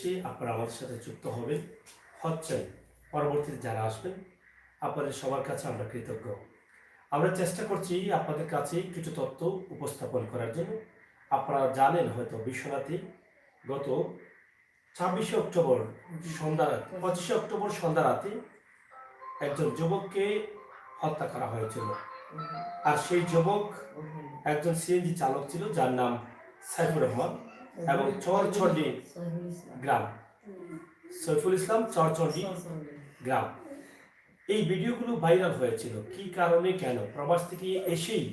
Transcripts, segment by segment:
উদ্দেশ্যে আপনারা আমাদের সাথে যুক্ত হবেন, হচ্ছেন, পরবর্তীতে যারা আসবেন আপনাদের সবার কাছে আমরা কৃতজ্ঞ। আমরা চেষ্টা করছি আপনাদের কাছে কিছু তথ্য উপস্থাপন করার জন্য। আপনারা জানেন হয়তো বিশ্বনাথে গত 26শে অক্টোবর সন্ধ্যা 25শে অক্টোবর সন্ধ্যা রাতে একজন যুবককে হত্যা করা হয়েছিল। আর সেই যুবক একজন সিএনজি চালক ছিল, যার নাম সাইফুর রহমান এবং চরচন্ডি গ্রাম, সৈফুল ইসলাম, চরচন্ডি গ্রাম। এই ভিডিওগুলো ভাইরাল হয়েছিল কি কারণে, কেন প্রবাস থেকে এসেই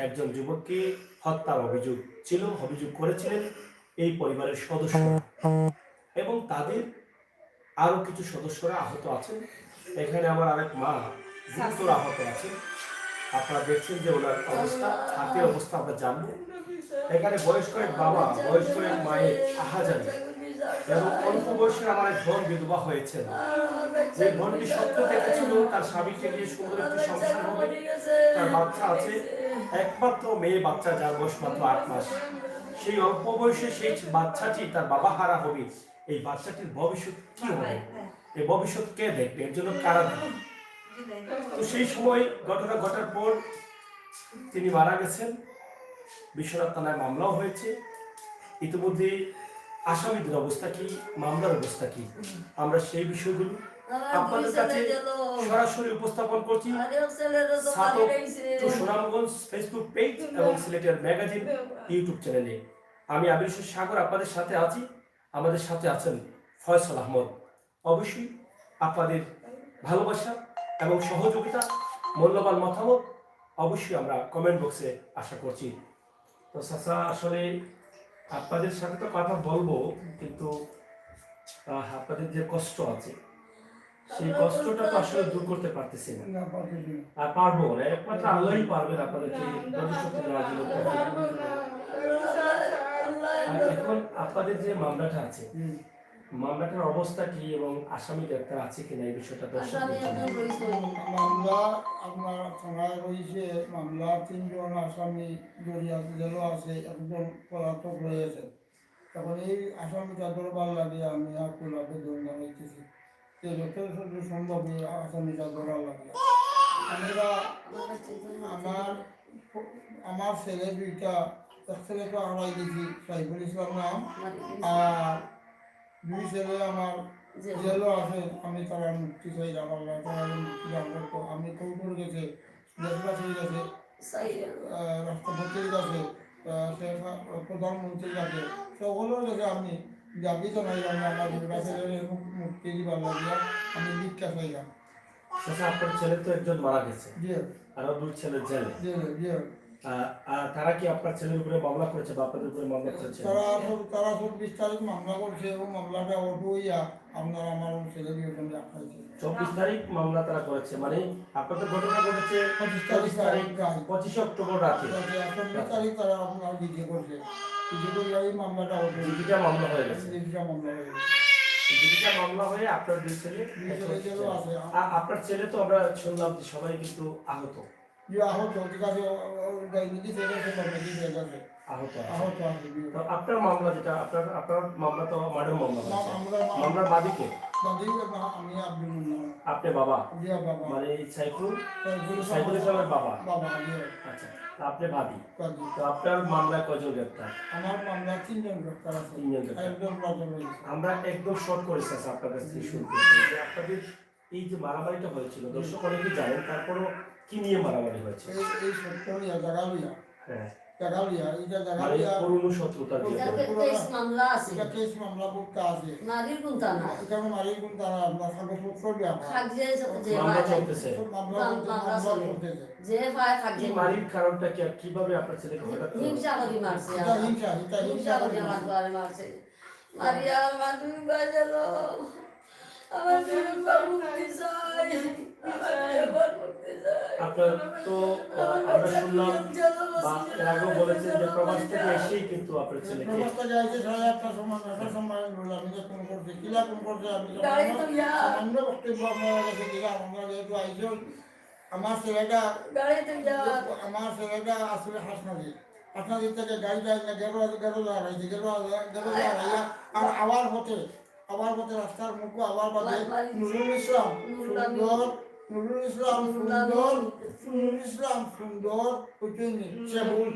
একজন যুবককে হত্যার অভিযোগ করেছিলেন এই পরিবারের সদস্য এবং তাদের আরো কিছু সদস্যরা আহত আছেন। এখানে আমার আরেক মা গুরুতর আহত আছেন। আপনারা দেখছেন যে ওনার অবস্থা, হাতের অবস্থা আমরা জানবো। এখানে বয়স্ক এক বাবা, বয়স্ক এক মায়ের আহাজারি এবং অল্প বয়সের আমার এক বোন বিধবা হয়েছে। যে বোনটি স্বপ্ন দেখেছিল তার স্বামীকে নিয়ে সুন্দর একটি সংসার হবে, তার বাচ্চা আছে, একমাত্র মেয়ে বাচ্চা, যার বয়স মাত্র 8 মাস। সেই অল্প বয়সে সেই বাচ্চাটি তার বাবা হারা হবে। এই বাচ্চাটির ভবিষ্যৎ কি হবে, এই ভবিষ্যৎ কে দেখবে, এর জন্য কারা দেখবে? তো সেই সময় ঘটনা ঘটার পর তিনি মারা গেছেন। বিশ্বনাথ থানায় মামলাও হয়েছে। ইতিমধ্যে আসামিদের অবস্থা কি, মামলার অবস্থা কি, আমরা সেই বিষয়গুলো আপনাদের কাছে সরাসরি উপস্থাপন করছি সুনামগঞ্জ ফেসবুক পেজ এবং সিলেটের ম্যাগাজিন ইউটিউব চ্যানেলে। আমি আবির সাগর আপনাদের সাথে আছি, আমাদের সাথে আছেন ফয়সাল আহমদ। অবশ্যই আপনাদের ভালোবাসা এবং সহযোগিতা, মূল্যবান মতামত অবশ্যই আমরা কমেন্ট বক্সে আশা করছি। তো চাচা, আসলে আপনাদের সাথে তো কথা বলবো, কিন্তু আপনাদের যে কষ্ট আছে সেই কষ্টটা তো আসলে দূর করতে পারতেছি না, আর পারবো না। একমাত্র আল্লাহই পারবেন আপনাদেরকে ভবিষ্যতে দেওয়ার জন্য। এখন আপনাদের যে মামলাটা আছে, মামলাটার অবস্থা কি এবং আসামি গ্রেপ্তার আছে কিনা এই বিষয়টা মামলা আপনার থানায় রয়েছে। মামলা 3 জন আসামি জড়িত জেলও আছে, একজন পলাতক রয়েছে। তখন এই আসামিটা ধরবার লাগে আমি আকুল আবেদন জানাইতেছি যে যথেষ্ট সম্ভব এই আসামিটা ধরার লাগে। আমরা আমার ছেলে দুইটা, এক ছেলে তো হারাই দিয়েছি, সাইফুল ইসলাম নাম, আর 2 ছেলে আমার জেলও আছে। আমি তারা মুক্তি চাই, আমার তারা মুক্তি দান করতো। আমি কৌটুর গেছে, দেশবাস হয়ে গেছে, রাষ্ট্রপতির কাছে, প্রধানমন্ত্রীর কাছে, সকলের কাছে আমি দাবি জানাইলাম আমার দুটা ছেলের মুক্তি দিবার লাগিয়া আমি ভিক্ষা চাইলাম। আপনার ছেলে তো একজন মারা গেছে, আরো 2 ছেলে জেলে। তারা কি আপনার ছেলের উপরে মামলা করেছে বা আপনাদের উপরে মামলা করেছে? তারা 24 তারিখ মামলা করছে এবং মামলাটা অটো হইয়া আপনার আমার ছেলে বিয়ের রাখাইছে। 24 তারিখ মামলা তারা করেছে, মানে আপনাদের ঘটনা ঘটেছে 25 তারিখ 25 অক্টোবর রাতে। 24 তারিখ তারা আপনার ডিজে করছে, ডিজে করে এই মামলাটা অটো ডিজিটা মামলা হয়ে গেছে। ডিজিটা মামলা হয়ে গেছে। ডিজিটা মামলা হয়ে আপনার 2 ছেলে আছে। আপনার ছেলে তো আমরা শুনলাম যে সবাই কিন্তু আহত। আহত ঠিক আছে, ডায়াবেটিস আছে, আহত আছে। তো আপনার মামলা যেটা, আপনার মামলা তো মার্ডার মামলা। মামলার বাদীকে আমি আব্দুল, আপনি বাবা, বাবা মানে সাইফুল ইসলামের বাবা। আচ্ছা, আপনি বাদী। তো আপনার মামলায় কয়জন গ্রেপ্তার? আমার মামলা 3 জন গ্রেপ্তার আছে। 3 জন গ্রেপ্তার। আমরা একদম শর্ট করে আপনার কাছ থেকে শুনতে চাই আপনাদের এই যে মারামারিটা হয়েছিল, দর্শক অনেকে জানেন, তারপরও কি নিয়ে মারামারি হয়েছে? এই সত্যিয়া জাগালিয়া, হ্যাঁ জাগালিয়া, এটা জাগালিয়া পুরনো শত্রুতা দিয়ে কেস মামলা আছে, এটা কেস মামলা করতে আছে। নারীর গুণতা না, এটা নারীর গুণতা না, আপনার কাগজপত্র দেওয়া খাগজে যে মামলা চলতেছে, মামলা চলতেছে। যে পায় খাগজে মারির কারণটা কি, কিভাবে আপনার ছেলেকে হঠাৎ হিংসা করে মারছে, এটা হিংসা করে মারছে। মারিয়া মাদুর বাজালো, আমার বিরুদ্ধে মুক্তি চাই, আপনার তো আমরা শুনলাম বা এর আগেও বলেছেন যে প্রবাস থেকে এসেই কিন্তু আপনার ছেলেকে প্রবাস থেকে এসে 1:30টার সময় বললাম যে ফোন করছে, কিলা ফোন করছে, আমি সামান্য বক্তব্য আপনার কাছে দিলাম। আমরা যেহেতু আইসো, আমার ছেলেটা আসলে হাসনাজি, আপনাদের থেকে গাড়ি যায় না গেল হারাইছে গেল হারাইয়া আর আবার পথে রাস্তার মুখে আবার বাদে নুরুল ইসলাম সুন্দর নুরুল ইসলাম সুন্দর উঠিনি সেবুল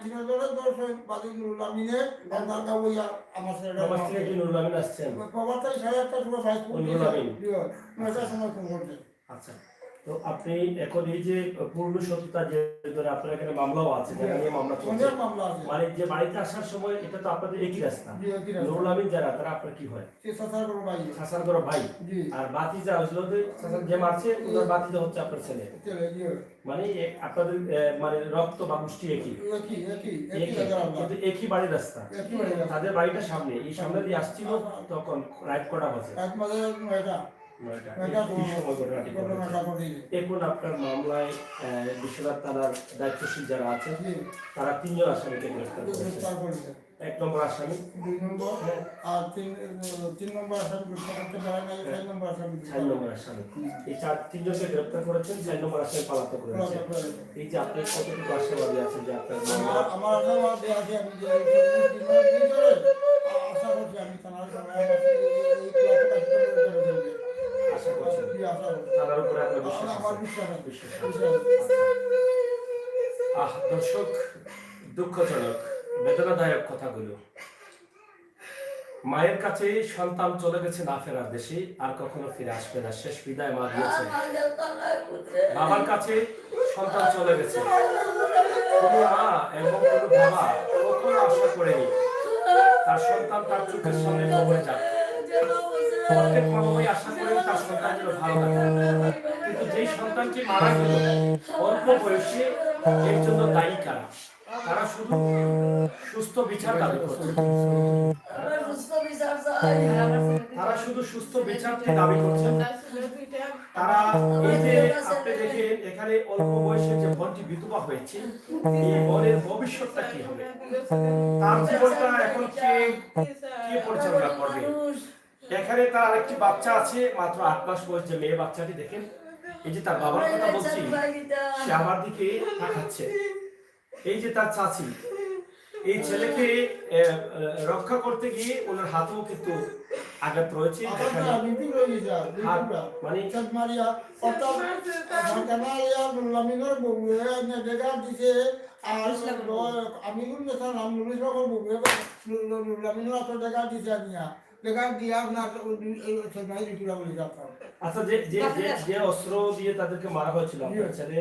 তিনজনের দর্শন বাদে নুরুল আমিনে আপনার গাবইয়া আমার প্রবাস থেকে কি নুরুল আমিন আসছেন? খবর থেকে 8:30টার সময় বাইক নুরুল আমিন। 9টার সময় ফোন করছে। আচ্ছা, তো আপনি এখন এই যে পূর্ণ সত্যতা যে ধরে আপনার এখানে মামলাও আছে, যারা নিয়ে মামলা চলছে, অনেক মামলা আছে। মানে যে বাড়িতে আসার সময় এটা তো আপনাদের একই রাস্তা। জি, একই রাস্তা। নুরুল আমিন যারা তারা আপনার কি হয়? সে সাসার কোনো বাইরে। শাসার করা ভাই। জি। আর বাতিজা হলো যে শাসার যে মারছে ওনার বাতিজা হচ্ছে আপনার ছেলে। চলে গিয়ে। মানে আপনাদের মানে রক্ত বা গোষ্ঠী একই। একই জায়গা আমরা। কিন্তু একই বাড়ির রাস্তা। একই বাড়ির রাস্তা। তাদের বাড়িটা সামনে, এই সামনে দিয়ে আসছিল তখন রাইট কটা বাজে। রাত মাঝে 9টা। এই সময় ঘটনাটি ঘটেছে। এখন আপনার মামলায় বিশ্বনাথ থানার দায়িত্বশীল যারা আছে জি। তারা 3 জন আসামিকে গ্রেফতার গ্রেফতার করেছে। করেছে। 1 নম্বর আসামি, 2 নম্বর আর 3 নম্বর আসামি গ্রেফতার করতে পারে না, 4 নম্বর আসামি 4 নম্বর আসামি। এই 3 জনকে গ্রেফতার করেছেন, 4 নম্বর আসামি পলাতক রয়েছে। এই যে আপনি কতটুকু আশাবাদী আছেন যে আপনার মামলা আমার আশাবাদী আছে আমি যে আশা করছি আমি থানার সময় আশা করছেন? তার উপরে আপনার বিশ্বাস আমার আছে? বিশ্বাস আছে। বিশ্বাস আছে। দর্শক, দুঃখজনক বেদনাদায়ক কথাগুলো। মায়ের কাছে সন্তান চলে গেছে না ফেরার দেশে, আর কখনো ফিরে আসবে না, শেষ বিদায় মা দিয়েছে। বাবার কাছে সন্তান চলে গেছে, কোনো মা এবং কোনো বাবা কখনো আশা করেনি তার সন্তান তার চোখের সামনে কবরে যাবে। প্রত্যেক বাবাই আশা করেন তার সন্তান যেন ভালো থাকে, কিন্তু যেই সন্তানটি মারা গেল অল্প বয়সে, এর জন্য দায়ী কারা? তারা শুধু সুস্থ বিচার দাবি করছে। তারা শুধু সুস্থ বিচারটি দাবি করছেন। তারা এই যে আপনি দেখেন এখানে অল্প বয়সে যে বোনটি বিধবা হয়েছে, এই বোনের ভবিষ্যৎটা কি হবে? তার জীবনটা এখন কে পরিচালনা করবে? এখানে তার আরেকটি বাচ্চা আছে, মাত্র 8 মাস বয়স, যে মেয়ে বাচ্চাটি দেখেন, এই যে তার বাবার কথা বলছি, সে আমার দিকে তাকাচ্ছে। এই যে তার চাচি, এই ছেলেকে রক্ষা করতে গিয়ে ওনার হাতেও কিন্তু আঘাত রয়েছে। মানে আচ্ছা, যে অস্ত্র দিয়ে তাদেরকে মারা হয়েছিল, আপনার ছেলে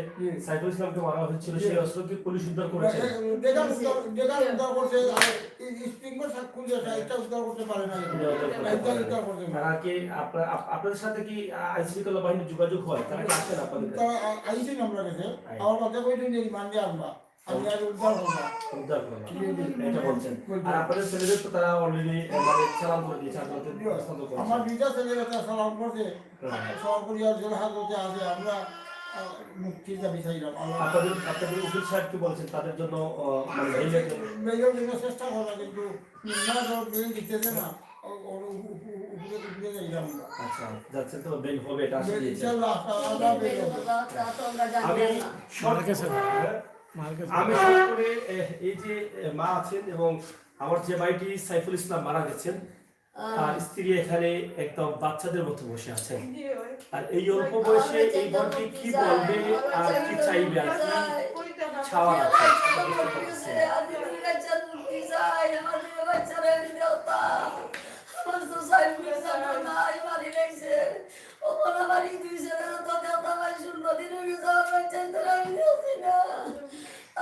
সাইফুল ইসলামকে মারা হয়েছিল, সেই অস্ত্র কি পুলিশ উদ্ধার করেছে? তারা কি আপনাদের সাথে কি আইন শৃঙ্খলা বাহিনীর যোগাযোগ হয়? তারা কি আসেন আপনাদের কাছে? উদ্ধার করলাম এটা বলছেন। আর আপনাদের ছেলেদের তো তারা অলরেডি মানে চালান করে দিয়েছে, আদালতে হস্তান্তর করেছে। আমার 2টা ছেলে সালাম করছে, সহকরিয়ার জেল হাজতে আছে। আমরা মুক্তির দাবি চাইলাম। আপনাদের উকিল সাহেব কি বলছেন তাদের জন্য? মানে বেইলের জন্য চেষ্টা করা, কিন্তু বেইল দিতেছে না। আচ্ছা, যাচ্ছে তো বেল হবে, এটা আসলে আমি করে এই যে মা আছেন এবং আমার যে ভাইটি সাইফুল ইসলাম মারা গেছেন, তার স্ত্রী এখানে একদম বাচ্চাদের মতো বসে আছেন। আর এই অল্প বয়সে এই বোনটি কি বলবে আর কি চাইবে আর কি চাওয়া আছে?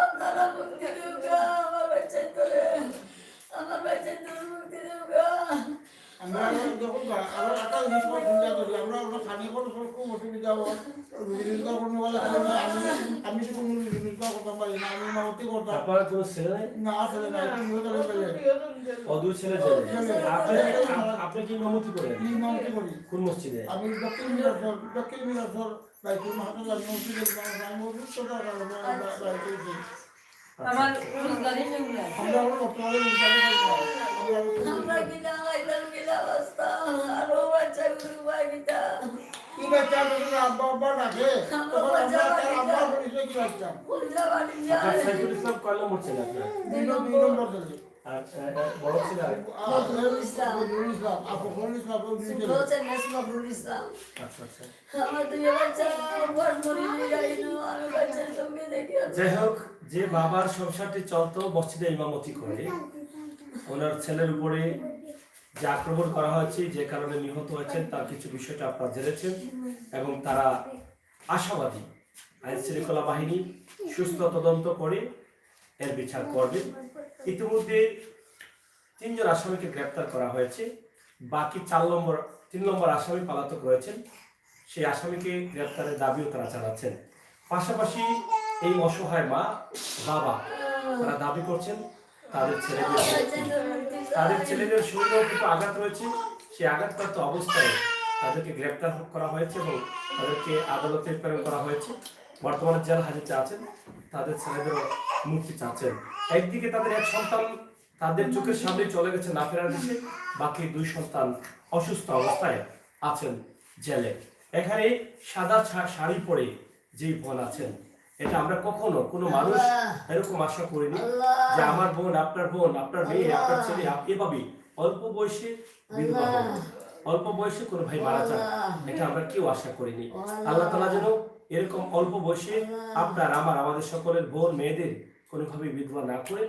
আপনারা মুক্তি দেউগা, আমার বাচ্চা তোরে, আমার বাচ্চা তোর মুক্তি দেউগা। আমরা যখন আরো একটা জিনিস চিন্তা করি, আমরা খানি কোনো খুব অসুবিধা হয়, রোজগার কোনো বলে আমি তো কোনো রোজগার করতে পারি না, আমি মামতি করতাম। আপনার কোনো ছেলে নাই? না, ছেলে নাই, 3 বছরের ছেলে। দুই ছেলে। আপনি কি ইমামতি করেন? ইমামতি করি। কোন মসজিদে? আমি দক্ষিণ মিরাসর বাইতুল মাহতাজ মসজিদের মসজিদ তো বাইতুল। আমার রোজগারই নেই না। আমরা বর্তমানে আমরা কিনা আইলাম কিনা অবস্থা, আরো বাচ্চা গুলো গীতা কি বাচ্চা যখন আব্বা আব্বা ডাকে তখন আমরা তার আব্বার পরিচয় কি বাচ্চা আপনার সাইফুল ইসলাম কয় নম্বর ছেলে আপনার? দুই নম্বর ছেলে আর বড় ছেলে আর ফখরুল ইসলাম আর ফখরুল ইসলাম দুই ছেলে আচ্ছা আচ্ছা। আমার দুই বাচ্চা বড় মরি যাইনো আমি বাচ্চার সঙ্গে দেখি যাই হোক, যে বাবার সংসারটি চলতো মসজিদে ইমামতি করে, ওনার ছেলের উপরে যে আক্রমণ করা হয়েছে, যে কারণে নিহত হয়েছেন, তার কিছু বিষয়টা আপনারা জেনেছেন এবং তারা আশাবাদী আইন শৃঙ্খলা বাহিনী সুস্থ তদন্ত করে এর বিচার করবে। ইতিমধ্যে 3 জন আসামিকে গ্রেপ্তার করা হয়েছে, বাকি 3 নম্বর আসামি পলাতক রয়েছেন। সেই আসামিকে গ্রেপ্তারের দাবিও তারা চালাচ্ছেন। পাশাপাশি এই অসহায় মা বাবা তারা দাবি করছেন তাদের ছেলেদের শরীরেও কিন্তু আঘাত রয়েছে, সেই আঘাতপ্রাপ্ত অবস্থায় তাদেরকে গ্রেপ্তার করা হয়েছে এবং তাদেরকে আদালতে প্রেরণ করা হয়েছে। বর্তমানে জেল হাজতে আছেন, তাদের ছেলেদেরও মুক্তি চাচ্ছেন। একদিকে তাদের এক সন্তান তাদের চোখের সামনে চলে গেছে না ফেরার দেশে, বাকি 2 সন্তান অসুস্থ অবস্থায় আছেন জেলে। এখানে সাদা শাড়ি পরে যে বোন আছেন, এটা আমরা কখনো কোনো মানুষ এরকম আশা করিনি যে আমার বোন, আপনার মেয়ে, আপনার ছেলে এভাবে অল্প বয়সে বিধবা হবে, অল্প বয়সে কোনো ভাই মারা যান, এটা আমরা কেউ আশা করিনি। আল্লাহ তাআলা যেন এরকম অল্প বয়সে আপনার আমাদের সকলের বোন মেয়েদের কোনোভাবে বিধবা না করে,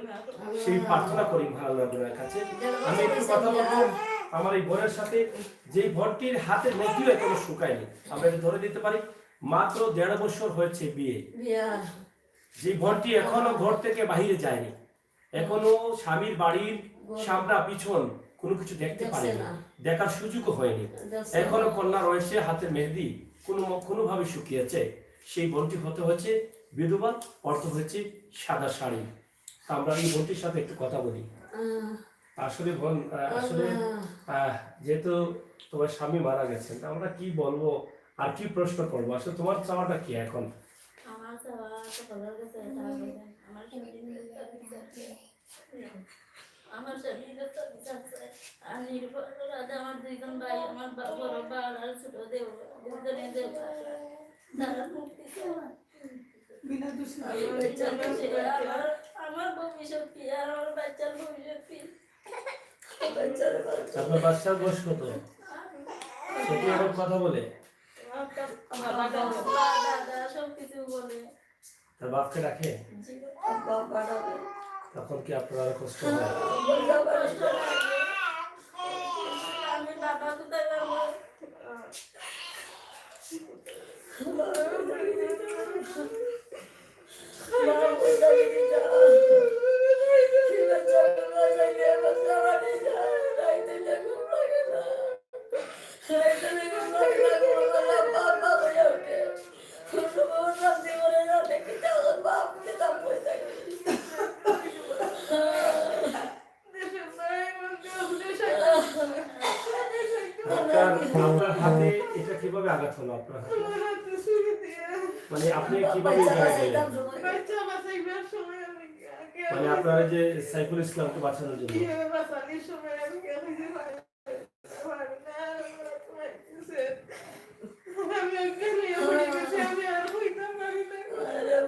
সেই প্রার্থনা করি আল্লাহর কাছে। আমি একটু কথা বলবো আমার এই বোনের সাথে। যে বোনটির হাতের নথিও এখনো শুকায়নি, আমরা এটা ধরে দিতে পারি মাত্র 1.5 বছর হয়েছে বিয়ে। যে বোনটি এখনো ঘর থেকে বাহিরে যায়নি, এখনো স্বামীর বাড়ির সামনা পিছন কোনো কিছু দেখতে পারেনি, দেখার সুযোগও হয়নি। এখনো কন্যা রয়েছে, হাতের মেহেদি কোনোভাবে শুকিয়েছে। সেই বোনটি হতে হয়েছে বিধবা, অর্থ হয়েছে সাদা শাড়ি। আমরা এই বোনটির সাথে একটু কথা বলি। আসলে বোন, আসলে যেহেতু তোমার স্বামী মারা গেছেন, আমরা কি বলবো আর কি প্রশ্ন করবো? আসলে তোমার চাওয়াটা কি এখন? আমার চাওয়া তো ভালো গেছে, আমার আমার শরীরে তো আছে আর নির্ভর রাজা আমার 2 জন ভাই, আমার বড় ভাই আর ছোট দেব, দুজনে দেব তারা মুক্তি বিনা দোষে আমার ভবিষ্যৎ কি আর আমার বাচ্চার ভবিষ্যৎ কি? আপনার বাচ্চার বয়স কত? সেটি আবার কথা বলে, দাদা সব কিছু বলে, তার বাপকে রাখে, তখন কি আপনার আরো কষ্ট হয়? আমি বাবা কোথায় যাবো? আপনার হাতে এটা কিভাবে আঘাত হলো? আপনার হাতে মানে আপনি কিভাবে মানে আপনার যে সাইফুল ইসলামকে বাঁচানোর জন্য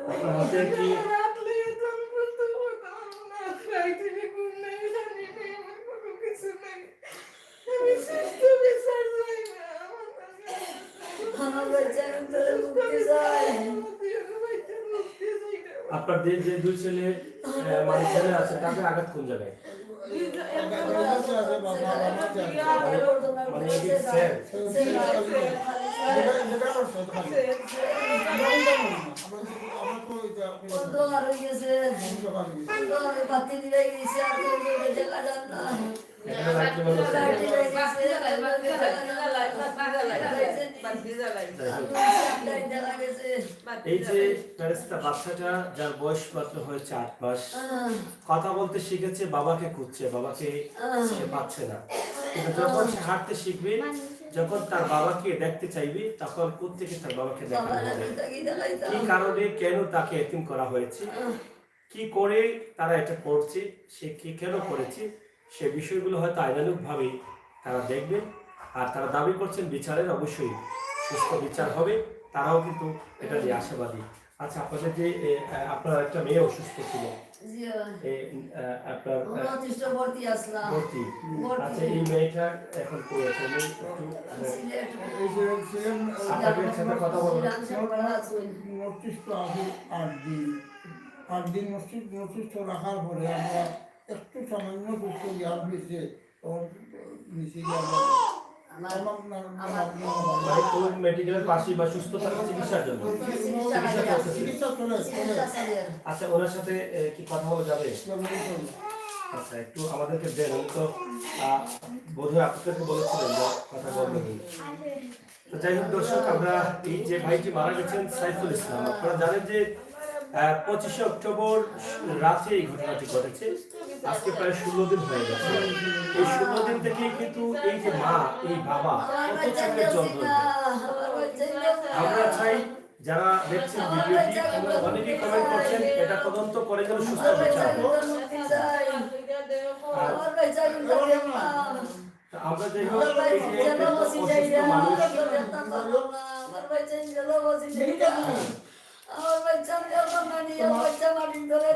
আপনার হাতে কি আপনার যে 2 ছেলে মানে ছেলে আছে, তাদের আঘাত কোন জায়গায়? মানে এই স্যার এই যে ফেরেশতা বাচ্চাটা যার বয়স মাত্র হয়েছে 8 মাস, কথা বলতে শিখেছে, বাবাকে খুঁজছে, বাবাকে সে পাচ্ছে না। কিন্তু যখন সে হাঁটতে শিখবে, যখন তার বাবাকে দেখতে চাইবে, তখন কোত্থেকে তার বাবাকে দেখানো হবে, কি কারণে কেন তাকে এতিম করা হয়েছে, কি করে তারা এটা করছে, সে কি কেন করেছে, সে বিষয়গুলো হয়তো আইনানুগভাবে তারা দেখবেন। আর তারা দাবি করছেন বিচারের অবশ্যই সুস্থ বিচার হবে, তারাও কিন্তু এটা নিয়ে আশাবাদী। আচ্ছা, আপনাদের যে আপনার একটা মেয়ে অসুস্থ ছিল, আপনার ভর্তি, আচ্ছা এই মেয়েটা এখন কই আছে? আমি একটু আপনাদের সাথে কথা বলবো। মস্তিষ্ক আছে 8 দিন, 8 দিন মস্তিষ্ক রাখার পরে আমরা একটু সামান্য সুস্থ জ্ঞান হয়েছে, তখন মিশে মানে কোন মেডিকেলের পাশে বা সুস্থ থাকার চিকিৎসার জন্য চিকিৎসা চলে। আচ্ছা, ওনার সাথে কি কথা বলা যাবে? আচ্ছা, একটু আমাদেরকে দেন। আমি তো বোধহয় আপনাদেরকে বলেছিলেন যে কথা বলবেন। তো যাই হোক দর্শক, আমরা এই যে ভাইটি মারা গেছেন সাইফুল ইসলাম, আপনারা জানেন যে 25শে অক্টোবর রাতে এই ঘটনাটি ঘটেছে। আজকে প্রায় 16 দিন হয়ে গেছে। এই 16 দিন থেকেই কিন্তু এই যে মা, এই বাবা কত চোখের জল ধরবে। আমরা চাই যারা দেখছেন ভিডিওটি, অনেকেই কমেন্ট করছেন এটা তদন্ত করে যেন সুস্থ বিচার হয়। আমরা যাই হোক এই যে অসুস্থ মানুষ, আমার বাচ্চা মাটি ধরে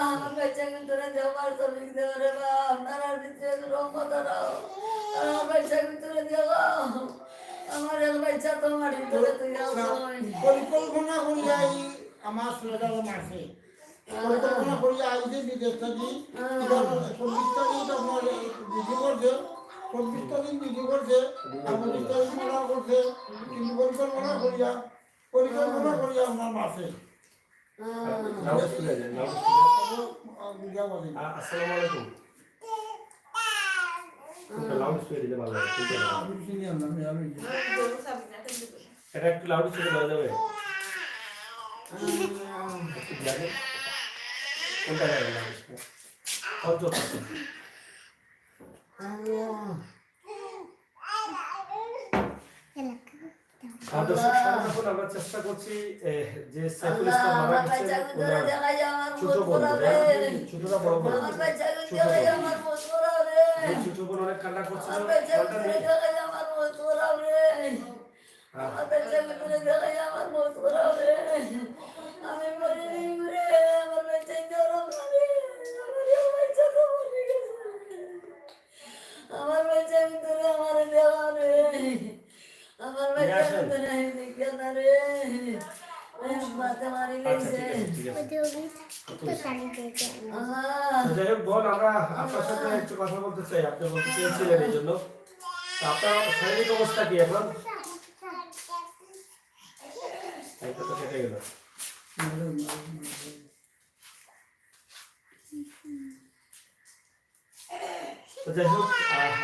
আমার বাচ্চাকে ধরে দেওয়ার তফিক দেওয়া রে বা আপনারা রহমত দাও, আমার বাচ্চাকে ধরে দেওয়া, আমার এক বাচ্চা তো মাটি ধরে তুই পরিকল্পনা করিয়া আমার ছেলেটাকে মারছে, পরিকল্পনা করিয়া আইছে বিদেশ থেকে 24 তারিখ আপনার বিধি করছে, 24 তারিখ বিধি করছে, 25 তারিখ মারা করছে, কিন্তু পরিকল্পনা করিয়া আমার মারছে। আসসালামু আলাইকুম। লাউড স্পিকার দিলে ভালো হয়। এটা একটু লাউড স্পিকার দেওয়া যাবে? কোনটা লাউড স্পিকার? অন্তত আমরা চেষ্টা করছি যে সাইফুল ইসলাম মারা গেছে, ছোট বোন, ছোটরা বড় বোন, ছোট বোন অনেক কান্না করছিল। আমার বাচ্চা ভিতরে আমার দেওয়া রে, আমার বাচ্চা ভিতরে কেনা রে, মাথা মারি গেছে। যাই হোক বোন, আমরা আপনার সাথে একটু কথা বলতে চাই। আপনি বলতে চেয়েছিলেন এই জন্য। আপনার শারীরিক অবস্থা কি এখন? তো কেটে গেল। তো যাই হোক,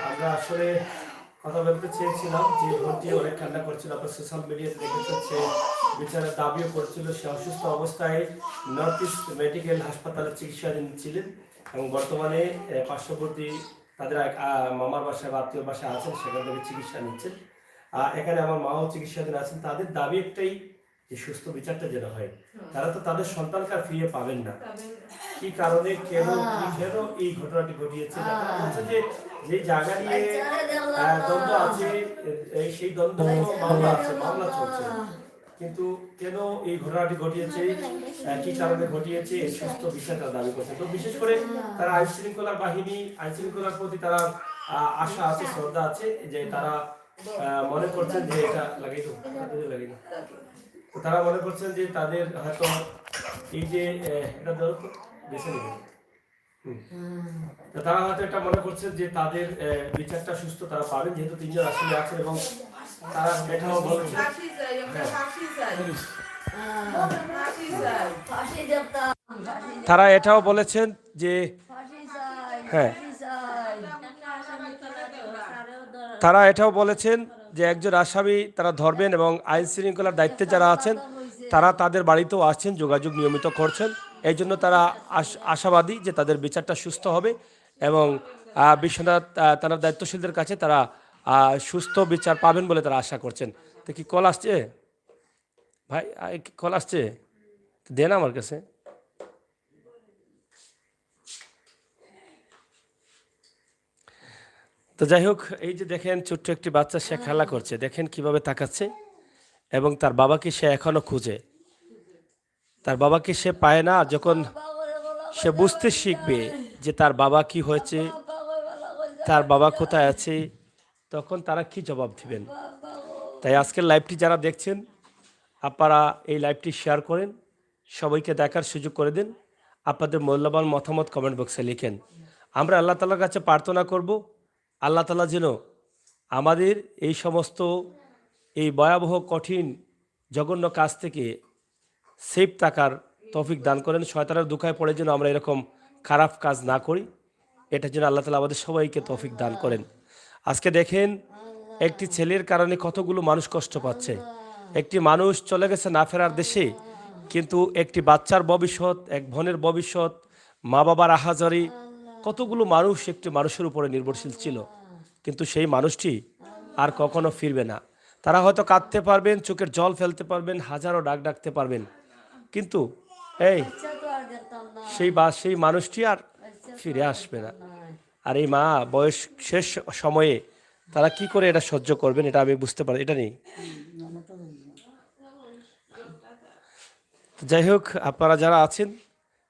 আমরা আসলে কথা বলতে চেয়েছিলাম যে বোনটি অনেক কান্না করছিল। আপনার সোশ্যাল মিডিয়াতে দেখেছেন সে বিচারের দাবিও করছিল। সে অসুস্থ অবস্থায় নর্থ ইস্ট মেডিকেল হাসপাতালে চিকিৎসাধীন ছিলেন এবং বর্তমানে পার্শ্ববর্তী তাদের মামার বাসায় বা আত্মীয় বাসায় আছেন, সেখান থেকে চিকিৎসা নিচ্ছেন। এখানে আমার মাও চিকিৎসাধীন আছেন। তাদের দাবি একটাই যে সুস্থ বিচারটা যেটা হয়। তারা তো তাদের সন্তানকে আর ফিরে পাবেন না। কি কারণে, কেন এই ঘটনাটি ঘটিয়েছে, যে জায়গা নিয়ে দ্বন্দ্ব আছে, সেই দ্বন্দ্ব মামলা চলছে, কিন্তু কেন এই ঘটনাটি ঘটিয়েছে, কি কারণে ঘটিয়েছে, এই সুস্থ বিচারটা দাবি করছে। তো বিশেষ করে তারা আইন শৃঙ্খলার বাহিনী, আইন শৃঙ্খলার প্রতি তারা আশা আছে, শ্রদ্ধা আছে, যে তারা মনে করছেন যে এটা লাগিয়ে তারা মনে করছেন যে তাদের হয়তো এই যে এটা ধরো বেছে নেবে, তারা হয়তো এটা মনে করছেন যে তাদের বিচারটা সুস্থ তারা পাবেন, যেহেতু 3 জন আসামি আছেন। এবং তারা এটাও বলেছেন, তারা এটাও বলেছেন যে হ্যাঁ, তারা এটাও বলেছেন যে একজন আসামি তারা ধরবেন এবং আইন শৃঙ্খলার দায়িত্বে যারা আছেন তারা তাদের বাড়িতেও আসছেন, যোগাযোগ নিয়মিত করছেন। এই জন্য তারা আশাবাদী যে তাদের বিচারটা সুস্থ হবে এবং বিশ্বনাথ থানার দায়িত্বশীলদের কাছে তারা সুস্থ বিচার পাবেন বলে তারা আশা করছেন। তো কি কল আসছে ভাই? কল আসছে, দেন আমার কাছে। তো তো যাই হোক, এই যে দেখেন ছোট্ট একটি বাচ্চা সে খেলা করছে, দেখেন কিভাবে তাকাচ্ছে, এবং তার বাবাকে সে এখনো খুঁজে। তার বাবাকে সে পায় না। যখন সে বুঝতে শিখবে যে তার বাবা কি হয়েছে, তার বাবা কোথায় আছে, তখন তারা কি জবাব দিবেন। তাই আজকের লাইভটি যারা দেখছেন, আপনারা এই লাইভটি শেয়ার করেন, সবাইকে দেখার সুযোগ করে দিন, আপনাদের মূল্যবান মতামত কমেন্ট বক্সে লিখেন। আমরা আল্লাহ তাআলার কাছে প্রার্থনা করব, আল্লাহ তাআলা যেন আমাদের এই সমস্ত এই ভয়াবহ কঠিন জঘন্য কাজ থেকে সেফ থাকার তৌফিক দান করেন। শয়তানের দুঃখায় পড়ে যেন আমরা এরকম খারাপ কাজ না করি, এটা যেন আল্লাহ তাআলা আমাদের সবাইকে তৌফিক দান করেন। আজকে দেখেন একটি ছেলের কারণে কতগুলো মানুষ কষ্ট পাচ্ছে। একটি মানুষ চলে গেছে না ফেরার দেশে, কিন্তু একটি বাচ্চার ভবিষ্যৎ, এক বোনের ভবিষ্যৎ, মা বাবার আহাজারি, কতগুলো মানুষ একটি মানুষের উপরে নির্ভরশীল ছিল, কিন্তু সেই মানুষটি আর কখনো ফিরবে না। তারা হয়তো কাঁদতে পারবেন, চোখের জল ফেলতে পারবেন, হাজারো ডাক ডাকতে পারবেন, কিন্তু এই সেই মানুষটি আর ফিরে আসবে না। আর এই মা বয়স শেষ সময়ে তারা কি করে এটা সহ্য করবেন, এটা আমি বুঝতে পারি, এটা নেই। যাই হোক, আপনারা যারা আছেন,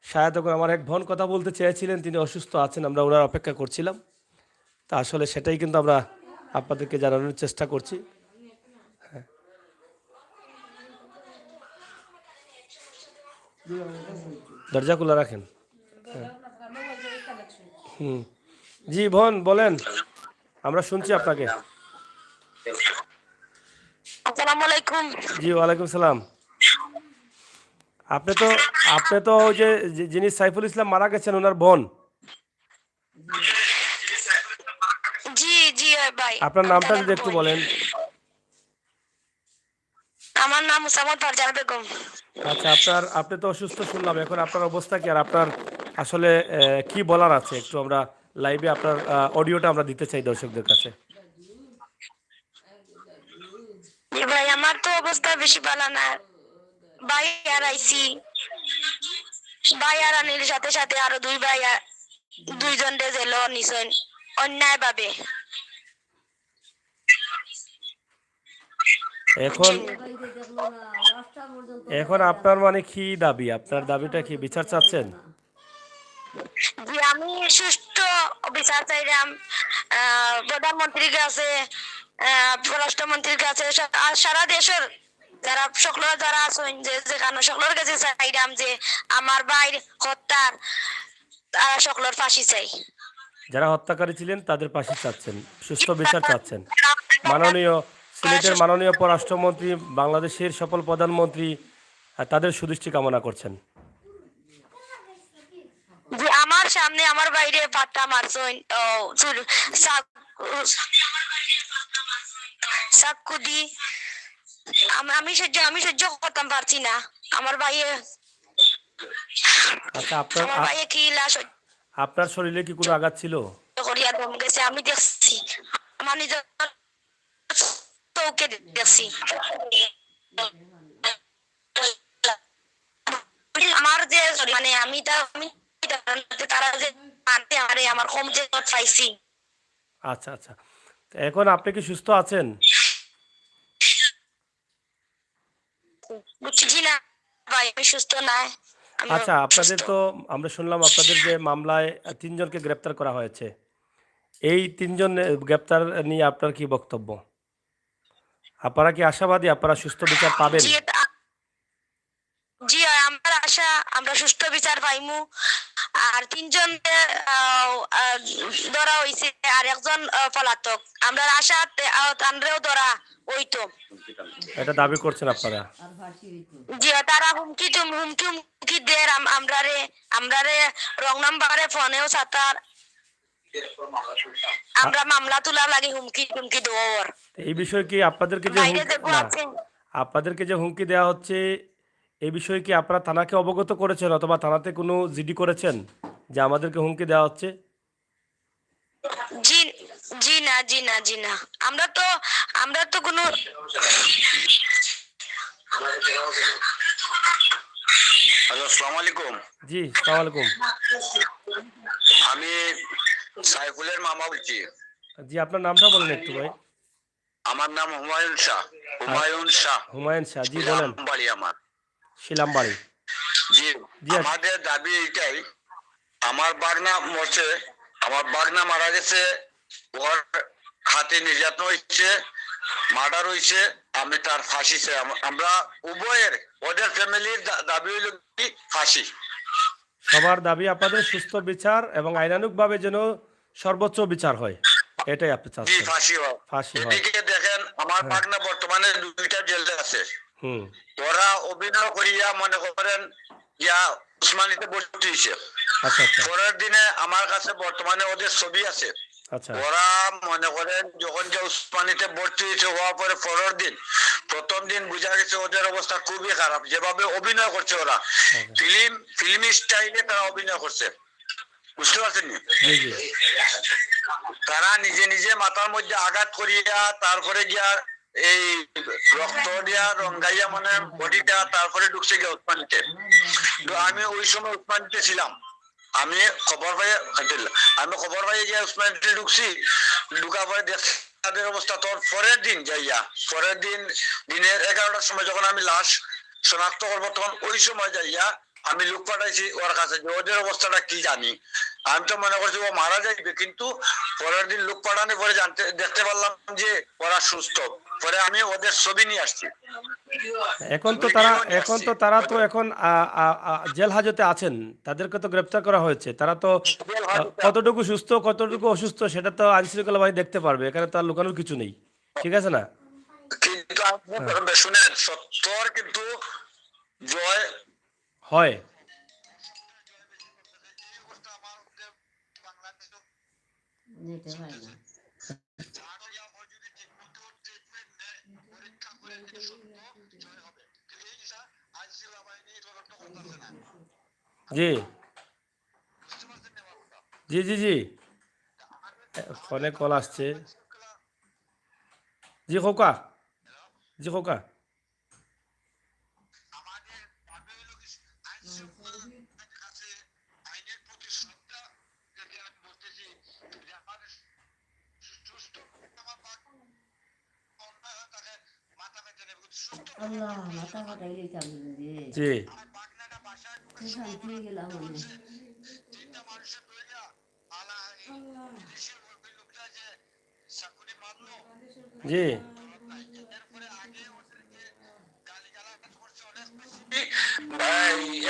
শায়দ আমার এক বোন কথা বলতে চেয়েছিলেন, তিনি অসুস্থ আছেন, আমরা ওনার অপেক্ষা করছিলাম। তা আসলে সেটাই কিন্তু আমরা আপনাদেরকে জানানোর চেষ্টা করছি। হ্যাঁ, দরজা খোলা রাখেন। হ্যাঁ। জি বোন বলেন, আমরা শুনছি আপনাকে। আসসালামু আলাইকুম। জি ওয়ালাইকুম সালাম। আপনি তো ওই যে যিনি সাইফুল ইসলাম মারা গেছেন ওনার বোন। জি জি ভাই, আপনার নামটা যদি একটু বলেন। আমার নাম মুসাম্মদ ফারজানা বেগম। আচ্ছা, আপনি তো অসুস্থ শুনলাম, এখন আপনার অবস্থা কি, আর আপনার আসলে কি বলার আছে, একটু আমরা লাইভে আপনার অডিওটা আমরা দিতে চাই দর্শকদের কাছে। জি ভাই, আমার তো অবস্থা বেশি ভালো না। ভাই আর আইসি, ভাই আর আনির সাথে সাথে আরো দুইজন জেল নিছেন অন্যায় ভাবে। এখন আপনার মানে কি দাবি, আপনার দাবিটা কি, বিচার চাচ্ছেন? যে আমি সুষ্ঠু বিচার চাইলাম প্রধানমন্ত্রীর কাছে, পররাষ্ট্রমন্ত্রীর কাছে, আর সারা দেশের যারা সকল যারা আছেন, যে যেখানে সকলের কাছে চাইলাম যে আমার ভাইয়ের হত্যার তারা সকলের ফাঁসি চাই। যারা হত্যাকারী ছিলেন তাদের ফাঁসি চাচ্ছেন, সুস্থ বিচার চাচ্ছেন। মাননীয় সিলেটের মাননীয় পররাষ্ট্রমন্ত্রী, বাংলাদেশের সফল প্রধানমন্ত্রী তাদের সুদৃষ্টি কামনা করছেন। যে আমার সামনে আমার বাইরে পাট্টা মারছেন, চাকুদি, আমি সহ্য করতাম পারছি না। আমার ভাইয়ে, আচ্ছা, আমার ভাইয়ে কি লাশ আপনার শরীরে কি কোনো আঘাত ছিল? করিয়া দম গেছে, আমি দেখছি, আমার নিজের চোখে দেখছি। আমার যে মানে আমি তারা যে মারতে পারে, আমার কম যে চাইছি। আচ্ছা আচ্ছা, এখন আপনি কি সুস্থ আছেন? বুঝছি না ভাই, আমি সুস্থ নাই। আচ্ছা, আপনাদের তো আমরা শুনলাম আপনাদের যে মামলায় 3 জনকে গ্রেপ্তার করা হয়েছে, এই 3 জন গ্রেপ্তার নিয়ে আপনার কি বক্তব্য? আপনারা কি আশাবাদী আপনারা সুস্থ বিচার পাবেন? জি, আমার আশা আমরা সুস্থ বিচার পাইমু। আর 3 জন ধরা হইছে, আর একজন পলাতক। আমরা আশা তানরেও ধরা হইতো, এটা দাবি করছেন আপনারা? জি, তারা হুমকি দের আমরারে রং নাম্বারে ফোনেও সাতার আমরা মামলা তোলা লাগে, হুমকি দেওয়ার। এই বিষয়ে কি আপনাদেরকে যে হুমকি দেওয়া হচ্ছে, এই বিষয়ে কি আপনারা থানাকে অবগত করেছেন, অথবা থানাতে কোনো জিডি করেছেন যে আমাদেরকে হুমকি দেওয়া হচ্ছে? জি না, আমরা তো কোনো। হ্যালো, আসসালামু আলাইকুম। জি আসসালামু আলাইকুম। আমি সাইফুলের মামা বলছি। জি, আপনার নামটা বলেন একটু ভাই। আমার নাম হুমায়ুন শাহ। হুমায়ুন শাহ। হুমায়ুন শাহ, জি বলেন। বাড়ি আমার। শিলামবাড়ি। জি, জি আমাদের দাবি এটাই, আমার বাগনা মরছে, আমার বাগনা মারা গেছে, ওর হাতে নির্যাতন হয়েছে, মার্ডার হয়েছে, আমি তার ফাঁসি চাই। আমরা উভয়ের, ওদের ফ্যামিলির দাবি হইল কি ফাঁসি। সবার দাবি আপনাদের সুস্থ বিচার এবং আইনানুগভাবে যেন সর্বোচ্চ বিচার হয়, এটাই আপনি জি, চাচ্ছেন। ফাঁসি হয়। ফাঁসি হয়। এদিকে দেখেন আমার হ্যাঁ। বাগনা বর্তমানে 2টা জেলে আছে। হুম। ওরা অভিনয় করিয়া মনে করেন ইয়া উসমানীতে ভর্তি হয়েছে। আচ্ছা আচ্ছা পরের দিনে আমার কাছে বর্তমানে ওদের ছবি আছে। আচ্ছা ওরা মনে করেন যখন যে উসমানীতে ভর্তি হয়েছে, হওয়ার পরে পরের দিন, প্রথম দিন বোঝা গেছে ওদের অবস্থা খুবই খারাপ। যেভাবে অভিনয় করছে ওরা, ফিল্মি স্টাইলে তারা অভিনয় করছে, বুঝতে পারছেন নি? জি জি তারা নিজে নিজে মাথার মধ্যে আঘাত করিয়া তারপরে গিয়া এই রক্ত দিয়া রঙ্গাইয়া মানে বডিটা তারপরে ঢুকছে গিয়া উসমানীতে। তো আমি ওই সময় উসমানীতে ছিলাম। আমি খবর পাই গিয়া উসমানীতে ঢুকছি। ঢুকার পরে দেখছি তাদের অবস্থা। তোর পরের দিন যাইয়া, পরের দিন দিনের 11টার সময় যখন আমি লাশ শনাক্ত করবো, তখন ওই সময় যাইয়া আমি লোক পাঠাইছি ওর কাছে যে ওদের অবস্থাটা কি জানি। আমি তো মনে করছি ও মারা যাইবে, কিন্তু পরের দিন লোক পাঠানোর পরে দেখতে পারলাম যে ওরা সুস্থ। পরে আমি ওদের ছবি নিয়ে আসছি। এখন তো তারা তো এখন জেল হাজতে আছেন, তাদেরকে তো গ্রেপ্তার করা হয়েছে। তারা তো কতটুকু সুস্থ কতটুকু অসুস্থ সেটা তো আইন শৃঙ্খলা বাহিনী দেখতে পারবে, এখানে তো আর লুকানোর কিছু নেই, ঠিক আছে না? কিন্তু শুনেন, সত্যর কিন্তু জয় হয়। যেতে হয় না। জি জি জি জি ফোনে কল আসছে। জি খোকা, জি খোকা। আল্লাহ মাথা ফাটাই দিতাম রে। জি শান্তি হয়ে গেলাম আমি। জি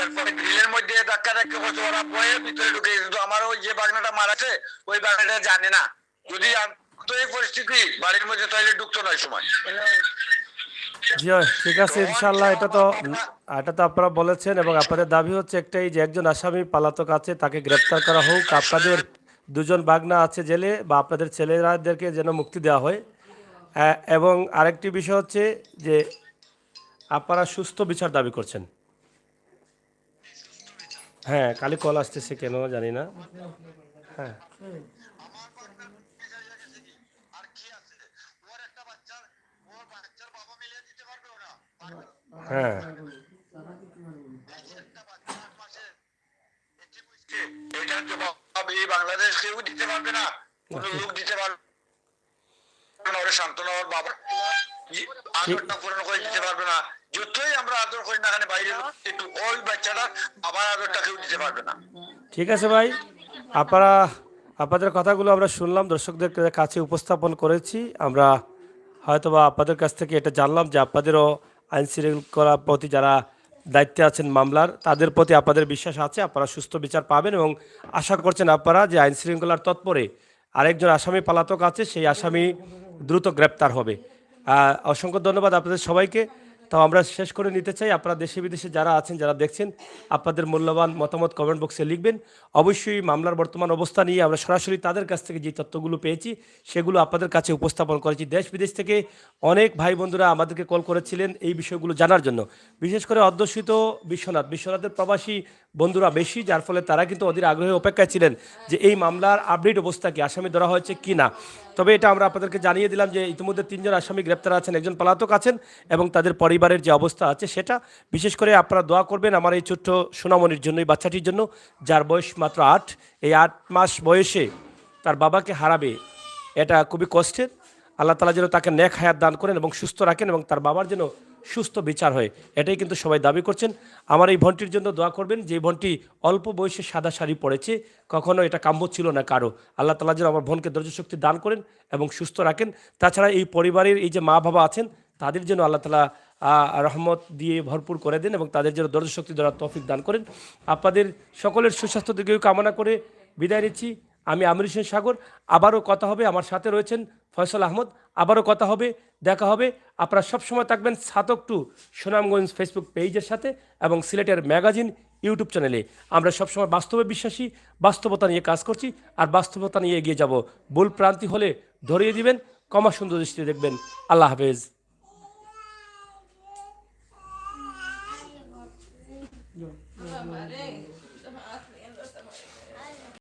এরপরে গ্রিলের মধ্যে ধাক্কা ধাক্কি করছে, ওরা বয়ে ভিতরে ঢুকে। কিন্তু আমার ওই যে বাগনাটা মারাছে ওই বাগনাটা জানে না। যদি তো এই পরিস্থিতি বাড়ির মধ্যে তাহলে ঢুকতো না সময়। জি ঠিক আছে ইনশাল্লাহ। এটা তো আপনারা বলেছেন এবং আপনাদের দাবি হচ্ছে একটাই, যে একজন আসামি পলাতক আছে, তাকে গ্রেপ্তার করা হোক। আপনাদের দুজন বাগনা আছে জেলে, বা আপনাদের ছেলেরাদেরকে যেন মুক্তি দেওয়া হয়। এবং আরেকটি বিষয় হচ্ছে যে আপনারা সুস্থ বিচার দাবি করছেন। হ্যাঁ, কালি কল আসতেছে কেন জানি না। হ্যাঁ হ্যাঁ এটার জবাব এই বাংলাদেশ কেউ দিতে পারবে না, কোনো লোক দিতে পারবে না। ওরা সান্ত্বনা ওর বাবা আদরটা পূরণ করে দিতে পারবে না। যতই আমরা আদর করি না কেন বাইরে একটু ওই বাচ্চাটা বাবার আদরটা কেউ দিতে পারবে না। ঠিক আছে ভাই, আপনাদের কথাগুলো আমরা শুনলাম, দর্শকদের কাছে উপস্থাপন করেছি। আমরা হয়তোবা আপনাদের কাছ থেকে এটা জানলাম যে আপনাদেরও আইন শৃঙ্খলার প্রতি যারা দায়িত্বে আছেন মামলার, তাদের প্রতি আপনাদের বিশ্বাস আছে, আপনারা সুস্থ বিচার পাবেন এবং আশা করছেন আপনারা যে আইন শৃঙ্খলার তৎপরে আরেকজন আসামি পলাতক আছে, সেই আসামি দ্রুত গ্রেপ্তার হবে। অসংখ্য ধন্যবাদ আপনাদের সবাইকে। তো আমরা শেষ করে নিতে চাই, আপনারা দেশে বিদেশে যারা আছেন, যারা দেখছেন, আপনাদের মূল্যবান মতামত কমেন্ট বক্সে লিখবেন। অবশ্যই মামলার বর্তমান অবস্থা নিয়ে আমরা সরাসরি তাদের কাছ থেকে যে তথ্যগুলো পেয়েছি সেগুলো আপনাদের কাছে উপস্থাপন করেছি। দেশ বিদেশ থেকে অনেক ভাই বন্ধুরা আমাদেরকে কল করেছিলেন এই বিষয়গুলো জানার জন্য। বিশেষ করে অধ্যুষিত বিশ্বনাথের প্রবাসী বন্ধুরা বেশি, যার ফলে তারা কিন্তু অধীর আগ্রহে অপেক্ষায় ছিলেন যে এই মামলার আপডেট অবস্থা কি, আসামি ধরা হয়েছে কি না। তবে এটা আমরা আপনাদেরকে জানিয়ে দিলাম যে ইতিমধ্যে 3 জন আসামি গ্রেপ্তার আছেন, একজন পলাতক আছেন এবং তাদের পরিবারের যে অবস্থা আছে সেটা। বিশেষ করে আপনারা দোয়া করবেন আমার এই ছোট্ট সোনামণির জন্য, এই বাচ্চাটির জন্য, যার বয়স মাত্র 8। এই 8 মাস বয়সে তার বাবাকে হারাবে, এটা খুবই কষ্টের। আল্লাহ তাআলা যেন তাকে নেক হায়াত দান করেন এবং সুস্থ রাখেন এবং তার বাবার যেন সুস্থ বিচার হয়, এটাই কিন্তু সবাই দাবি করছেন। আমার এই বোনটির জন্য দোয়া করবেন, যে বোনটি অল্প বয়সে সাদা শাড়ি পরেছে, কখনো এটা কাম্য ছিল না কারো। আল্লাহ তাআলা যেন আমার বোনকে ধৈর্য শক্তি দান করেন এবং সুস্থ রাখেন। তাছাড়া এই পরিবারের এই যে মা বাবা আছেন, তাদের জন্য আল্লাহ তাআলা রহমত দিয়ে ভরপুর করে দেন এবং তাদের জন্য ধৈর্য শক্তি ধরার তৌফিক দান করেন। আপনাদের সকলের সুস্বাস্থ্য দিকেও কামনা করে বিদায় নিচ্ছি। আমি আমির হোসেন সাগর। আবারও কথা হবে, আমার সাথে রয়েছেন ফয়সাল আহমদ। আবারও কথা হবে, দেখা হবে। আপনারা সবসময় থাকবেন সাতক টু সুনামগঞ্জ ফেসবুক পেজের সাথে এবং সিলেটের ম্যাগাজিন ইউটিউব চ্যানেলে। আমরা সবসময় বাস্তবে বিশ্বাসী, বাস্তবতা নিয়ে কাজ করছি আর বাস্তবতা নিয়ে এগিয়ে যাব। ভুল প্রান্তি হলে ধরিয়ে দিবেন, ক্ষমা সুন্দর দৃষ্টিতে দেখবেন। আল্লাহ হাফেজ।